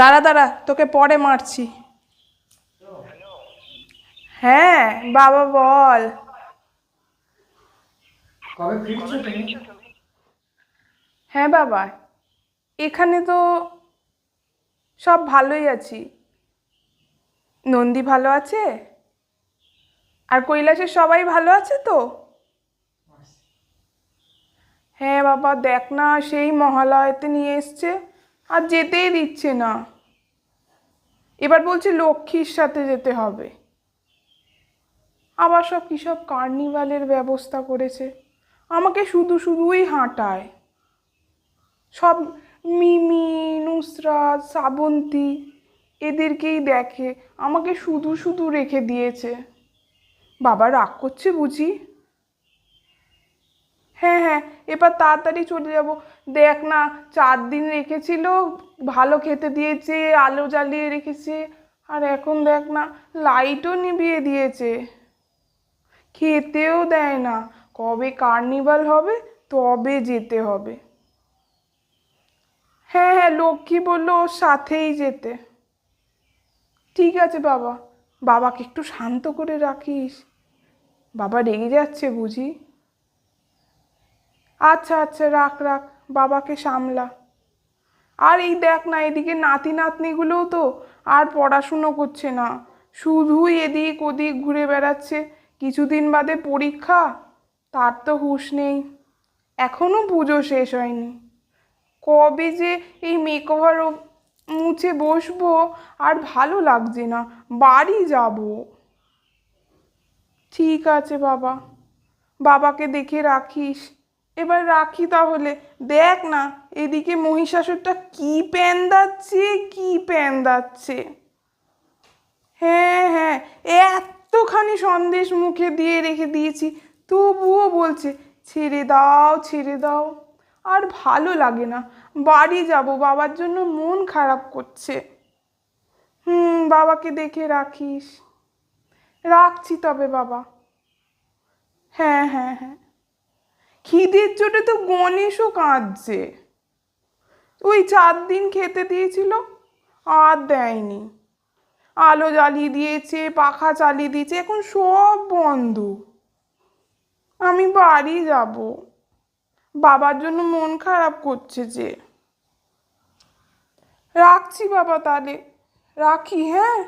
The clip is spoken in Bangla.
দাঁড়া দাঁড়া, তোকে পরে মারছি। হ্যাঁ বাবা বল। কবে ফিরছো তুমি? হ্যাঁ বাবা, এখানে তো সব ভালোই আছি। নন্দী ভালো আছে, আর কৈলাসের সবাই ভালো আছে তো? হ্যাঁ বাবা, দেখ না, সেই মহালয়াতে নিয়ে এসছে, আর যেতেই দিচ্ছে না। এবার বলছে লক্ষ্মীর সাথে যেতে হবে। আবার সব কী সব কার্নিভালের ব্যবস্থা করেছে, আমাকে শুধু শুধুই হাঁটায়। সব মিমি, নুসরাত, শ্রাবন্তী এদেরকেই দেখে, আমাকে শুধু শুধু রেখে দিয়েছে। বাবা রাগ করছে বুঝি? হ্যাঁ হ্যাঁ, এবার তাড়াতাড়ি চলে যাব। দেখ না, 4 দিন রেখেছিল, ভালো খেতে দিয়েছে, আলো জ্বালিয়ে রেখেছে, আর এখন দেখ না, লাইটও নিভিয়ে দিয়েছে, খেতেও দেয় না। কবে কার্নিভাল হবে তবে যেতে হবে। হ্যাঁ হ্যাঁ, লক্ষ্মী বললো ওর সাথেই যেতে। ঠিক আছে বাবা, বাবাকে একটু শান্ত করে রাখিস, বাবা রেগে যাচ্ছে বুঝি। আচ্ছা আচ্ছা, রাখ রাখ, বাবাকে সামলা। আর এই দেখ না, এদিকে নাতি নাতনিগুলোও তো আর পড়াশুনো করছে না, শুধুই এদিক ওদিক ঘুরে বেড়াচ্ছে। কিছুদিন বাদে পরীক্ষা, তার তো হুঁশ নেই। এখনো পুজো শেষ হয়নি, কবে যে এই মেকওভার মুছে বসবো, আর ভালো লাগছে না, বাড়ি যাব। ঠিক আছে বাবা, বাবাকে দেখে রাখিস। এবার রাখি তাহলে। দেখ না, এদিকে মহিষাসুরটা কি প্যান্দাচ্ছে, কি প্যান্দাচ্ছে। হ্যাঁ হ্যাঁ, এতখানি সন্দেশ মুখে দিয়ে রেখে দিয়েছি, তবুও বলছে ছেড়ে দাও ছেড়ে দাও। আর ভালো লাগে না, বাড়ি যাব, বাবার জন্য মন খারাপ করছে। বাবাকে দেখে রাখিস। রাখছি তবে বাবা। হ্যাঁ হ্যাঁ হ্যাঁ, খিদের চোটে তো গণেশও কাঁদছে। ওই 4 দিন খেতে দিয়েছিল, আর দেয়নি। আলো জ্বালিয়ে দিয়েছে, পাখা চালিয়ে দিয়েছে, এখন সব বন্ধ। আমি বাড়ি যাব, বাবার জন্য মন খারাপ করছে যে। রাখছি বাবা তাহলে, রাখি হ্যাঁ।